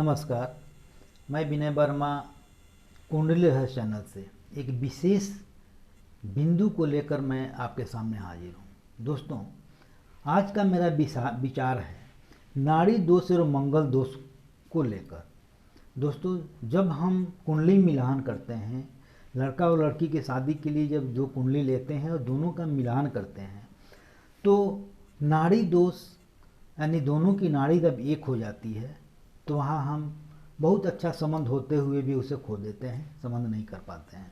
नमस्कार। मैं विनय वर्मा कुंडली रहस्य चैनल से एक विशेष बिंदु को लेकर मैं आपके सामने हाजिर हूँ। दोस्तों, आज का मेरा विचार है नाड़ी दोष और मंगल दोष को लेकर। दोस्तों, जब हम कुंडली मिलान करते हैं, लड़का और लड़की की शादी के लिए जब दो कुंडली लेते हैं और दोनों का मिलान करते हैं, तो नाड़ी दोष यानी दोनों की नाड़ी जब एक हो जाती है तो वहाँ हम बहुत अच्छा संबंध होते हुए भी उसे खो देते हैं, संबंध नहीं कर पाते हैं।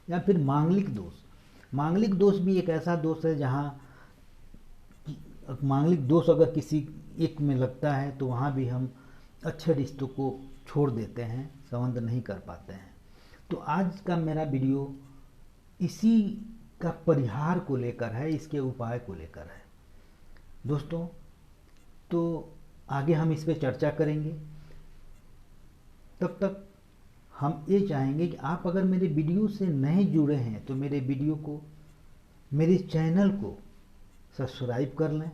या फिर मांगलिक दोष भी एक ऐसा दोष है जहाँ मांगलिक दोष अगर किसी एक में लगता है तो वहाँ भी हम अच्छे रिश्तों को छोड़ देते हैं, संबंध नहीं कर पाते हैं। तो आज का मेरा वीडियो इसी का परिहार को लेकर है, इसके उपाय को लेकर है। दोस्तों, तो आगे हम इस पर चर्चा करेंगे। तब तक हम ये चाहेंगे कि आप अगर मेरे वीडियो से नहीं जुड़े हैं तो मेरे वीडियो को, मेरे चैनल को सब्सक्राइब कर लें,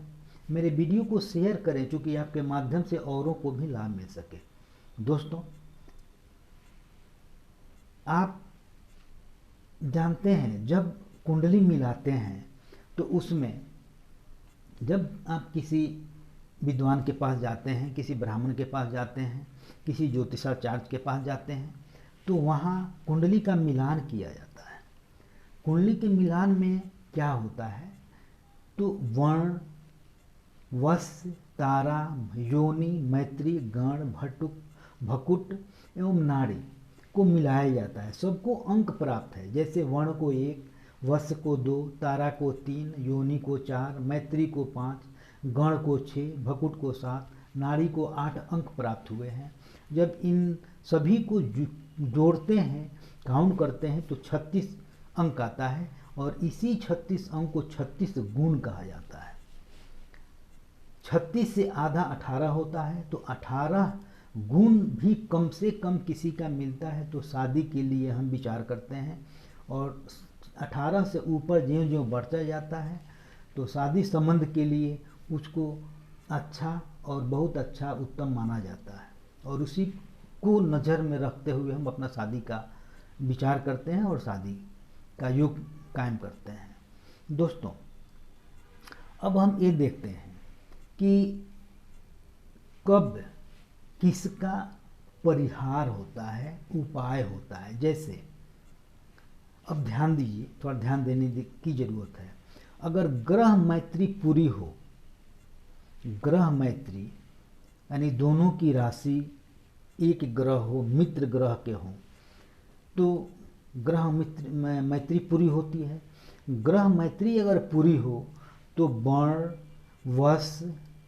मेरे वीडियो को शेयर करें, क्योंकि आपके माध्यम से औरों को भी लाभ मिल सके। दोस्तों, आप जानते हैं जब कुंडली मिलाते हैं तो उसमें जब आप किसी विद्वान के पास जाते हैं, किसी ब्राह्मण के पास जाते हैं, किसी ज्योतिषाचार्य के पास जाते हैं, तो वहाँ कुंडली का मिलान किया जाता है। कुंडली के मिलान में क्या होता है, तो वर्ण, वस्य, तारा, योनि, मैत्री, गण, भकुट एवं नाड़ी को मिलाया जाता है। सबको अंक प्राप्त है। जैसे वर्ण को 1, वस्य को 2, तारा को 3, योनि को 4, मैत्री को 5, गण को 6, भकुट को 7, नाड़ी को 8 अंक प्राप्त हुए हैं। जब इन सभी को जोड़ते हैं, काउंट करते हैं, तो 36 अंक आता है और इसी 36 अंक को 36 गुण कहा जाता है। 36 से आधा 18 होता है, तो 18 गुण भी कम से कम किसी का मिलता है तो शादी के लिए हम विचार करते हैं। और 18 से ऊपर ज्यों ज्यों बढ़ता जाता है तो शादी संबंध के लिए उसको अच्छा और बहुत अच्छा उत्तम माना जाता है, और उसी को नज़र में रखते हुए हम अपना शादी का विचार करते हैं और शादी का योग कायम करते हैं। दोस्तों, अब हम ये देखते हैं कि कब किसका परिहार होता है, उपाय होता है। जैसे अब ध्यान दीजिए, थोड़ा ध्यान देने की जरूरत है। अगर ग्रह मैत्री पूरी हो, ग्रह मैत्री यानी दोनों की राशि एक ग्रह हो, मित्र ग्रह के हों, तो ग्रह मित्र मैत्री पूरी होती है। ग्रह मैत्री अगर पूरी हो तो वर्ण, वश,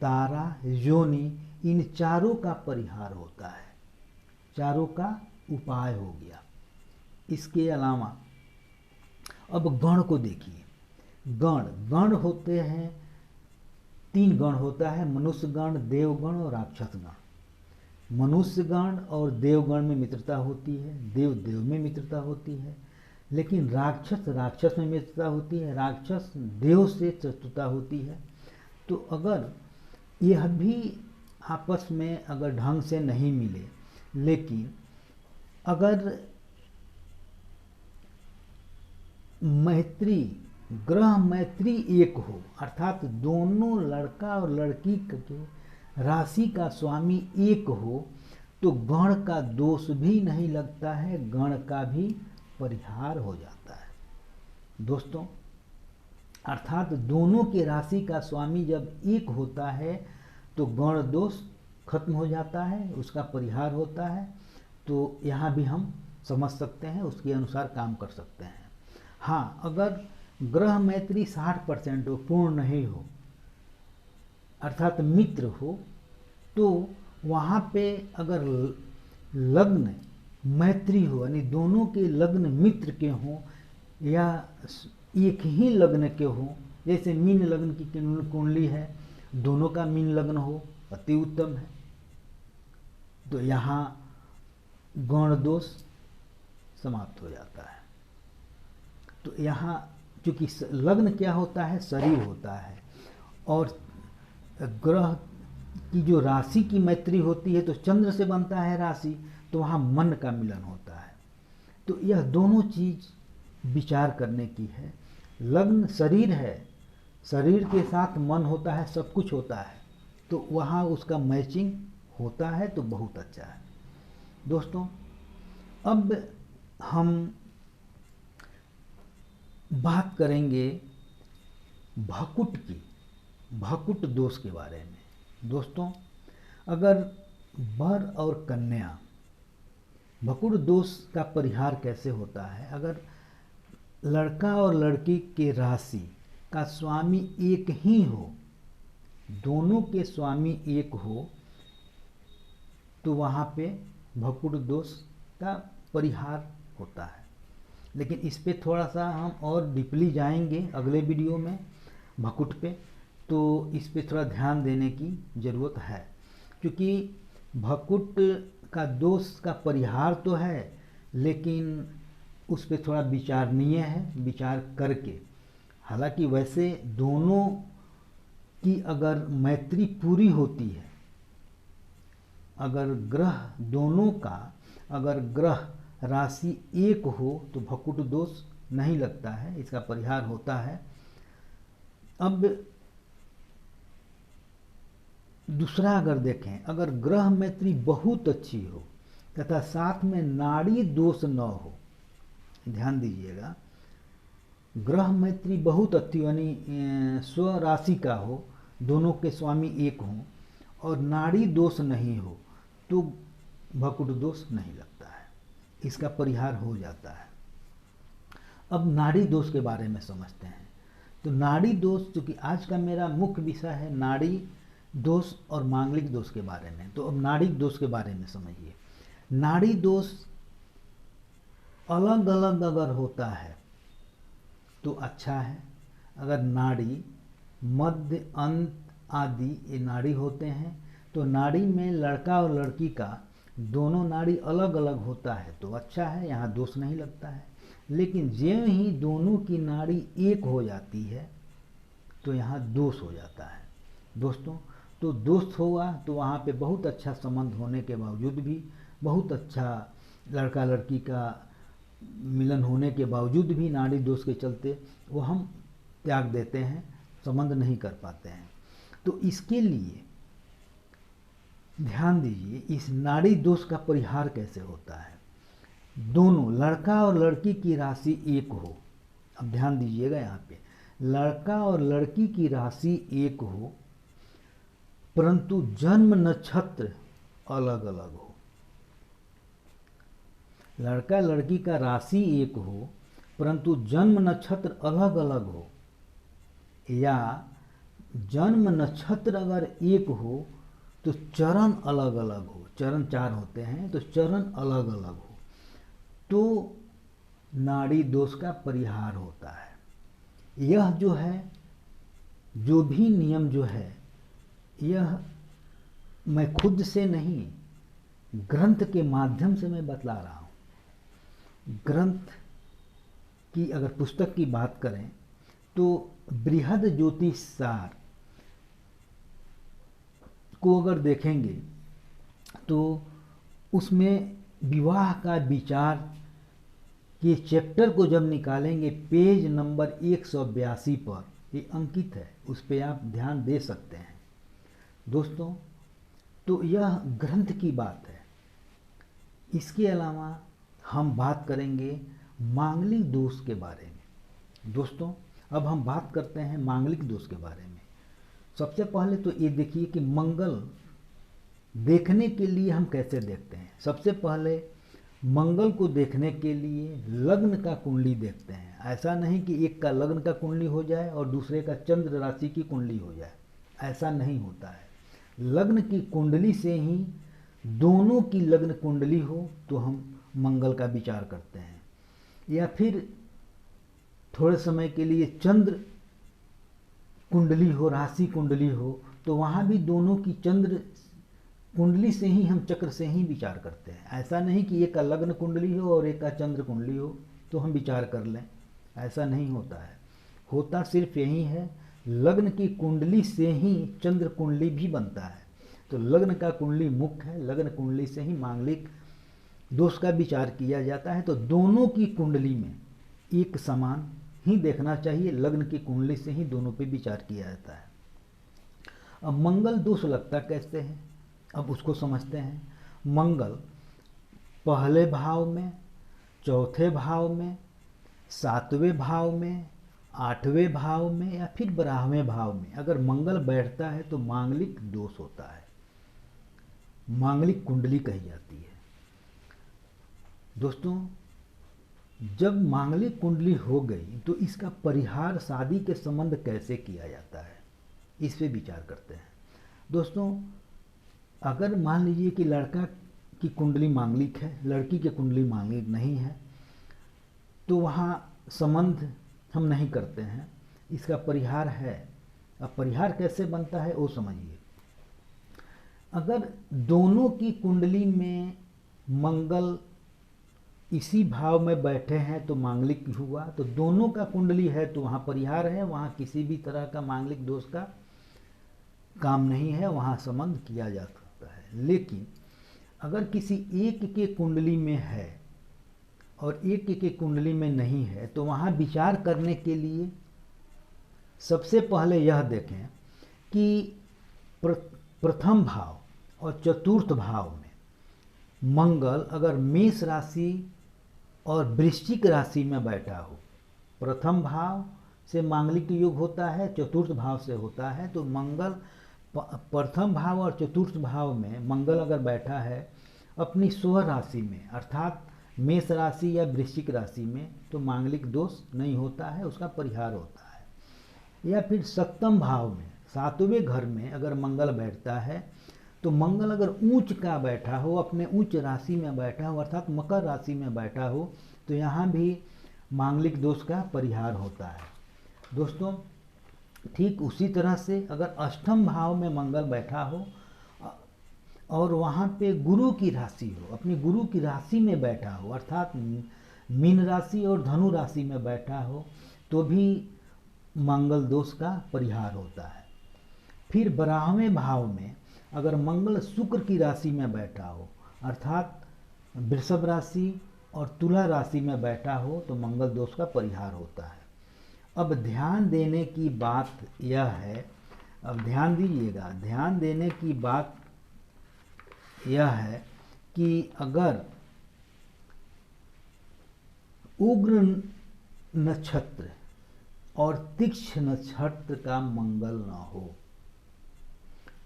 तारा, योनि इन चारों का परिहार होता है, चारों का उपाय हो गया। इसके अलावा अब गण को देखिए। गण होते हैं, 3 गण होता है, मनुष्य गण, देवगण और राक्षस गण। मनुष्य गण और देवगण में मित्रता होती है, देव में मित्रता होती है, लेकिन राक्षस में मित्रता होती है, राक्षस देव से शत्रुता होती है। तो अगर यह भी आपस में अगर ढंग से नहीं मिले, लेकिन अगर मैत्री, ग्रह मैत्री एक हो, अर्थात दोनों लड़का और लड़की के राशि का स्वामी एक हो, तो गण का दोष भी नहीं लगता है, गण का भी परिहार हो जाता है। दोस्तों, अर्थात दोनों के राशि का स्वामी जब एक होता है तो गण दोष खत्म हो जाता है, उसका परिहार होता है। तो यहाँ भी हम समझ सकते हैं, उसके अनुसार काम कर सकते हैं। हाँ, अगर ग्रह मैत्री 60% हो, पूर्ण नहीं हो, अर्थात मित्र हो, तो वहाँ पे अगर लग्न मैत्री हो यानी दोनों के लग्न मित्र के हों या एक ही लग्न के हों, जैसे मीन लग्न की कुंडली है, दोनों का मीन लग्न हो, अति उत्तम है। तो यहाँ गण दोष समाप्त हो जाता है। तो यहाँ चूँकि लग्न क्या होता है, शरीर होता है, और ग्रह की जो राशि की मैत्री होती है तो चंद्र से बनता है राशि, तो वहाँ मन का मिलन होता है। तो यह दोनों चीज़ विचार करने की है। लग्न शरीर है, शरीर के साथ मन होता है, सब कुछ होता है, तो वहाँ उसका मैचिंग होता है तो बहुत अच्छा है। दोस्तों अब हम बात करेंगे भकुट की, भकुट दोष के बारे में। दोस्तों अगर वर और कन्या, भकुट दोष का परिहार कैसे होता है? अगर लड़का और लड़की के राशि का स्वामी एक ही हो, दोनों के स्वामी एक हो, तो वहाँ पे भकुट दोष का परिहार होता है। लेकिन इस पे थोड़ा सा हम और डीपली जाएंगे अगले वीडियो में भकुट पे, तो इस पे थोड़ा ध्यान देने की ज़रूरत है, क्योंकि भकुट का दोष का परिहार तो है, लेकिन उस पे थोड़ा विचारणीय है, विचार करके। हालांकि वैसे दोनों की अगर मैत्री पूरी होती है, अगर ग्रह दोनों का, अगर ग्रह राशि एक हो तो भकुट दोष नहीं लगता है, इसका परिहार होता है। अब दूसरा अगर देखें, अगर ग्रह मैत्री बहुत अच्छी हो तथा साथ में नाड़ी दोष न हो, ध्यान दीजिएगा, ग्रह मैत्री बहुत अच्छी यानी स्व राशि का हो, दोनों के स्वामी एक हों और नाड़ी दोष नहीं हो, तो भकुट दोष नहीं लगता है, इसका परिहार हो जाता है। अब नाड़ी दोष के बारे में समझते हैं। तो नाड़ी दोष, चूँकि आज का मेरा मुख्य विषय है नाड़ी दोष और मांगलिक दोष के बारे में, तो अब नाड़ी दोष के बारे में समझिए। नाड़ी दोष अलग अलग अगर होता है तो अच्छा है। अगर नाड़ी, मध्य, अंत आदि ये नाड़ी होते हैं, तो नाड़ी में लड़का और लड़की का दोनों नाड़ी अलग अलग होता है तो अच्छा है, यहाँ दोष नहीं लगता है। लेकिन ज्यों ही दोनों की नाड़ी एक हो जाती है तो यहाँ दोष हो जाता है। दोस्तों तो दोष होगा तो वहाँ पे बहुत अच्छा संबंध होने के बावजूद भी, बहुत अच्छा लड़का लड़की का मिलन होने के बावजूद भी नाड़ी दोष के चलते वो हम त्याग देते हैं, संबंध नहीं कर पाते हैं। तो इसके लिए ध्यान दीजिए, इस नाड़ी दोष का परिहार कैसे होता है। दोनों लड़का और लड़की की राशि एक हो, अब ध्यान दीजिएगा यहाँ पे, लड़का और लड़की की राशि एक हो परंतु जन्म नक्षत्र अलग अलग हो। लड़का लड़की का राशि एक हो परंतु जन्म नक्षत्र अलग अलग हो, या जन्म नक्षत्र अगर एक हो तो चरण अलग अलग हो, चरण 4 होते हैं तो चरण अलग अलग हो, तो नाड़ी दोष का परिहार होता है। यह जो है, जो भी नियम जो है, यह मैं खुद से नहीं, ग्रंथ के माध्यम से मैं बतला रहा हूँ। ग्रंथ की अगर पुस्तक की बात करें तो बृहद ज्योतिष सार को अगर देखेंगे तो उसमें विवाह का विचार के चैप्टर को जब निकालेंगे, पेज नंबर 182 पर ये अंकित है, उस पर आप ध्यान दे सकते हैं। दोस्तों तो यह ग्रंथ की बात है। इसके अलावा हम बात करेंगे मांगलिक दोष के बारे में। दोस्तों अब हम बात करते हैं मांगलिक दोष के बारे में। सबसे पहले तो ये देखिए कि मंगल देखने के लिए हम कैसे देखते हैं। सबसे पहले मंगल को देखने के लिए लग्न का कुंडली देखते हैं। ऐसा नहीं कि एक का लग्न का कुंडली हो जाए और दूसरे का चंद्र राशि की कुंडली हो जाए, ऐसा नहीं होता है। लग्न की कुंडली से ही दोनों की लग्न कुंडली हो तो हम मंगल का विचार करते हैं, या फिर थोड़े समय के लिए चंद्र कुंडली हो, राशि कुंडली हो, तो वहाँ भी दोनों की चंद्र कुंडली से ही हम चक्र से ही विचार करते हैं। ऐसा नहीं कि एक का लग्न कुंडली हो और एक का चंद्र कुंडली हो तो हम विचार कर लें, ऐसा नहीं होता है। होता सिर्फ यही है, लग्न की कुंडली से ही चंद्र कुंडली भी बनता है। तो लग्न का कुंडली मुख्य है, लग्न कुंडली से ही मांगलिक दोष का विचार किया जाता है। तो दोनों की कुंडली में एक समान ही देखना चाहिए, लग्न की कुंडली से ही दोनों पे विचार किया जाता है। अब मंगल दोष लगता कैसे है, अब उसको समझते हैं। मंगल पहले भाव में, चौथे भाव में, सातवें भाव में, आठवें भाव में या फिर 12वें भाव में अगर मंगल बैठता है तो मांगलिक दोष होता है, मांगलिक कुंडली कही जाती है। दोस्तों, जब मांगलिक कुंडली हो गई तो इसका परिहार शादी के संबंध कैसे किया जाता है, इस पे विचार करते हैं। दोस्तों, अगर मान लीजिए कि लड़का की कुंडली मांगलिक है, लड़की की कुंडली मांगलिक नहीं है, तो वहाँ संबंध हम नहीं करते हैं, इसका परिहार है। अब परिहार कैसे बनता है वो समझिए। अगर दोनों की कुंडली में मंगल इसी भाव में बैठे हैं तो मांगलिक हुआ, तो दोनों का कुंडली है तो वहाँ परिहार है, वहाँ किसी भी तरह का मांगलिक दोष का काम नहीं है, वहाँ संबंध किया जा सकता है। लेकिन अगर किसी एक के कुंडली में है और एक के कुंडली में नहीं है तो वहाँ विचार करने के लिए सबसे पहले यह देखें कि प्रथम भाव और चतुर्थ भाव में मंगल अगर मेष राशि और वृश्चिक राशि में बैठा हो, प्रथम भाव से मांगलिक योग होता है, चतुर्थ भाव से होता है, तो मंगल प्रथम भाव और चतुर्थ भाव में मंगल अगर बैठा है अपनी स्व राशि में अर्थात मेष राशि या वृश्चिक राशि में, तो मांगलिक दोष नहीं होता है, उसका परिहार होता है। या फिर सप्तम भाव में सातवें घर में अगर मंगल बैठता है तो मंगल अगर ऊंच का बैठा हो, अपने उच्च राशि में बैठा हो अर्थात मकर राशि में बैठा हो, तो यहाँ भी मांगलिक दोष का परिहार होता है। दोस्तों, ठीक उसी तरह से अगर अष्टम भाव में मंगल बैठा हो और वहाँ पे गुरु की राशि हो, अपनी गुरु की राशि में बैठा हो अर्थात मीन राशि और धनु राशि में बैठा हो, तो भी मंगल दोष का परिहार होता है। फिर 12वें भाव में अगर मंगल शुक्र की राशि में बैठा हो अर्थात वृषभ राशि और तुला राशि में बैठा हो, तो मंगल दोष का परिहार होता है। अब ध्यान देने की बात यह है, अब ध्यान दीजिएगा, ध्यान देने की बात यह है कि अगर उग्र नक्षत्र और तीक्ष्ण नक्षत्र का मंगल न हो,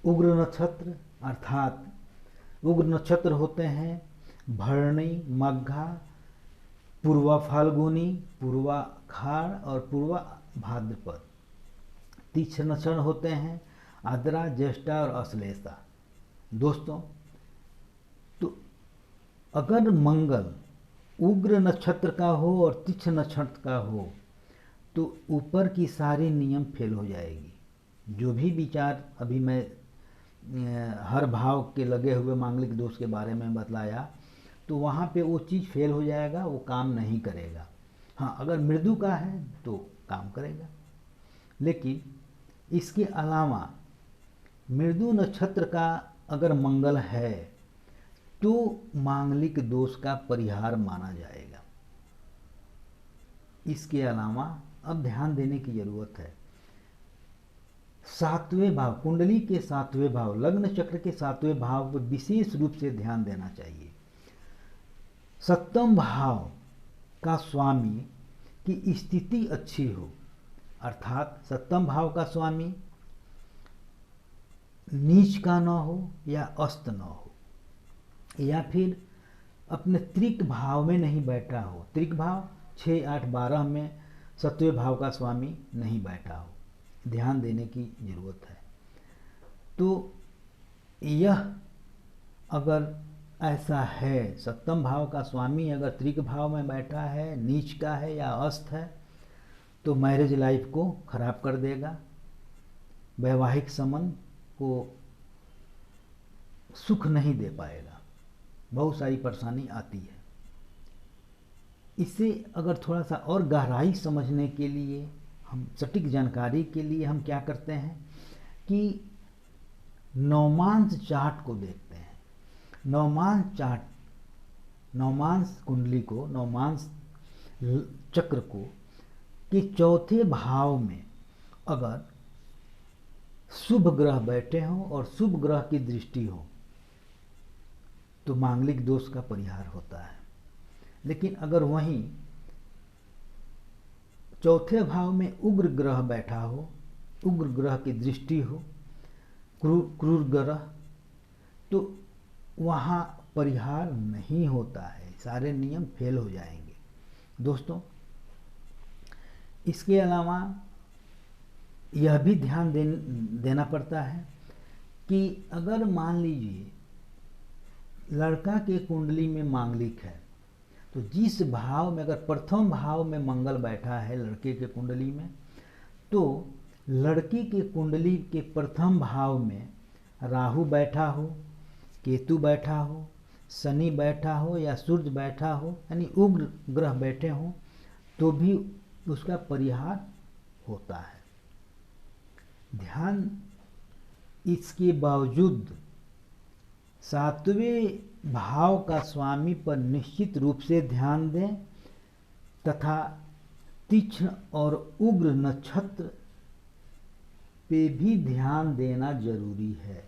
उग्र नक्षत्र अर्थात उग्र नक्षत्र होते हैं भरणी, मग्घा, पूर्वा फाल्गुनी, पूर्वा खाड़ और पूर्वा भाद्रपद। तीक्ष्ण नक्षत्र होते हैं आद्रा, ज्येष्ठा और अश्लेषा। दोस्तों, तो अगर मंगल उग्र नक्षत्र का हो और तीक्ष्ण नक्षत्र का हो तो ऊपर की सारी नियम फेल हो जाएगी। जो भी विचार अभी मैं हर भाव के लगे हुए मांगलिक दोष के बारे में बतलाया, तो वहाँ पे वो चीज़ फेल हो जाएगा, वो काम नहीं करेगा। हाँ, अगर मृदु का है तो काम करेगा, लेकिन इसके अलावा मृदु नक्षत्र का अगर मंगल है तो मांगलिक दोष का परिहार माना जाएगा। इसके अलावा अब ध्यान देने की जरूरत है, सातवें भाव, कुंडली के सातवें भाव, लग्न चक्र के सातवें भाव पर विशेष रूप से ध्यान देना चाहिए। सप्तम भाव का स्वामी की स्थिति अच्छी हो अर्थात सप्तम भाव का स्वामी नीच का न हो या अस्त न हो, या फिर अपने त्रिक भाव में नहीं बैठा हो, त्रिक भाव 6, 8, 12 में सत्वें भाव का स्वामी नहीं बैठा हो, ध्यान देने की जरूरत है। तो यह अगर ऐसा है, सप्तम भाव का स्वामी अगर त्रिक भाव में बैठा है, नीच का है या अस्त है, तो मैरिज लाइफ को खराब कर देगा, वैवाहिक संबंध को सुख नहीं दे पाएगा, बहुत सारी परेशानी आती है। इससे अगर थोड़ा सा और गहराई समझने के लिए, हम सटीक जानकारी के लिए हम क्या करते हैं कि नवमांश चार्ट को देखते हैं। नवमांश चार्ट, नवमांश कुंडली को, नवमांश चक्र को कि चौथे भाव में अगर शुभ ग्रह बैठे हों और शुभ ग्रह की दृष्टि हो तो मांगलिक दोष का परिहार होता है। लेकिन अगर वहीं चौथे भाव में उग्र ग्रह बैठा हो, उग्र ग्रह की दृष्टि हो, क्रूर ग्रह, तो वहाँ परिहार नहीं होता है, सारे नियम फेल हो जाएंगे। दोस्तों, इसके अलावा यह भी ध्यान देना पड़ता है कि अगर मान लीजिए लड़का के कुंडली में मांगलिक है, तो जिस भाव में, अगर प्रथम भाव में मंगल बैठा है लड़के के कुंडली में, तो लड़की के कुंडली के प्रथम भाव में राहु बैठा हो, केतु बैठा हो, शनि बैठा हो या सूर्य बैठा हो, यानी उग्र ग्रह बैठे हों, तो भी उसका परिहार होता है। ध्यान इसके बावजूद सातवें भाव का स्वामी पर निश्चित रूप से ध्यान दें तथा तीक्ष्ण और उग्र नक्षत्र पे भी ध्यान देना जरूरी है।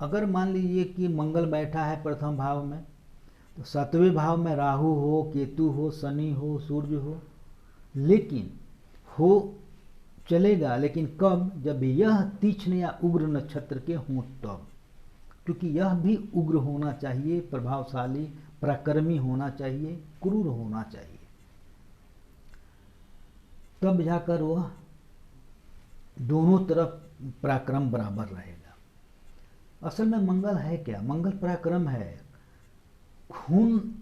अगर मान लीजिए कि मंगल बैठा है प्रथम भाव में, तो सातवें भाव में राहु हो, केतु हो, शनि हो, सूर्य हो, लेकिन हो चलेगा, लेकिन कब? जब यह तीक्ष्ण या उग्र नक्षत्र के हों तब, क्योंकि यह भी उग्र होना चाहिए, प्रभावशाली, पराक्रमी होना चाहिए, क्रूर होना चाहिए, तब जाकर वह दोनों तरफ पराक्रम बराबर रहेगा। असल में मंगल है क्या? मंगल पराक्रम है। खून,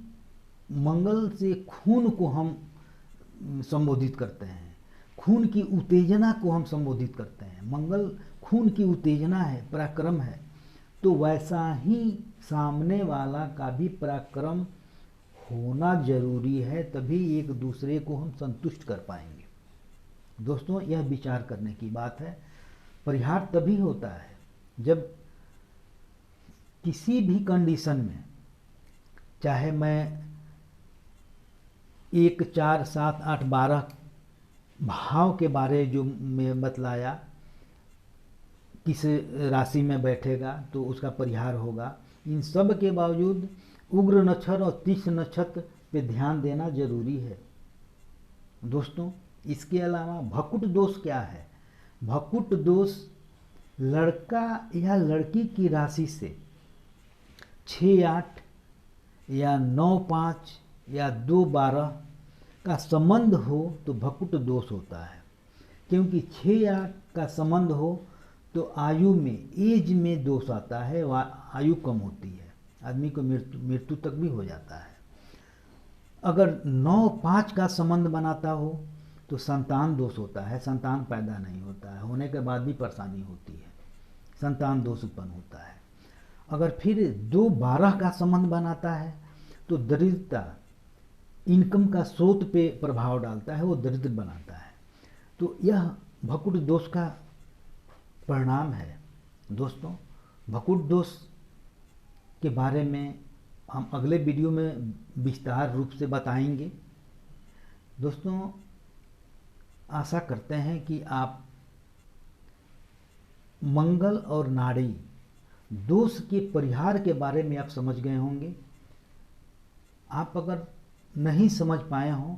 मंगल से खून को हम संबोधित करते हैं, खून की उत्तेजना को हम संबोधित करते हैं। मंगल खून की उत्तेजना है, पराक्रम है। तो वैसा ही सामने वाला का भी पराक्रम होना जरूरी है, तभी एक दूसरे को हम संतुष्ट कर पाएंगे। दोस्तों, यह विचार करने की बात है। परिहार तभी होता है जब किसी भी कंडीशन में, चाहे मैं 1, 4, 7, 8, 12 भाव के बारे जो मैं बतलाया, किस राशि में बैठेगा तो उसका परिहार होगा, इन सब के बावजूद उग्र नक्षत्र और तीक्ष्ण नक्षत्र पे ध्यान देना जरूरी है। दोस्तों, इसके अलावा भकुट दोष क्या है? भकुट दोष लड़का या लड़की की राशि से 6-8 या 9-5 या 2-12 का संबंध हो तो भकुट दोष होता है। क्योंकि 6-8 का संबंध हो तो आयु में, एज में दोष आता है, आयु कम होती है, आदमी को मृत्यु तक भी हो जाता है। अगर 9-5 का संबंध बनाता हो तो संतान दोष होता है, संतान पैदा नहीं होता है, होने के बाद भी परेशानी होती है, संतान दोष उत्पन्न होता है। अगर फिर 2-12 का संबंध बनाता है तो दरिद्रता, इनकम का स्रोत पे प्रभाव डालता है, वो दरिद्र बनाता है। तो यह भकुट दोष का परिणाम है। दोस्तों, भकुट दोष के बारे में हम अगले वीडियो में विस्तार रूप से बताएंगे। दोस्तों, आशा करते हैं कि आप मंगल और नाड़ी दोष के परिहार के बारे में आप समझ गए होंगे। आप अगर नहीं समझ पाए हों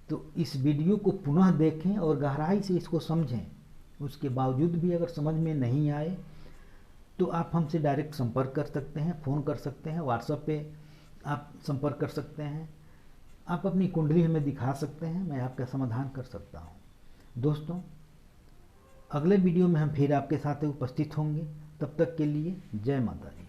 तो इस वीडियो को पुनः देखें और गहराई से इसको समझें। उसके बावजूद भी अगर समझ में नहीं आए तो आप हमसे डायरेक्ट संपर्क कर सकते हैं, फ़ोन कर सकते हैं, व्हाट्सएप पे आप संपर्क कर सकते हैं, आप अपनी कुंडली हमें दिखा सकते हैं, मैं आपका समाधान कर सकता हूं। दोस्तों, अगले वीडियो में हम फिर आपके साथ उपस्थित होंगे। तब तक के लिए जय माता दी।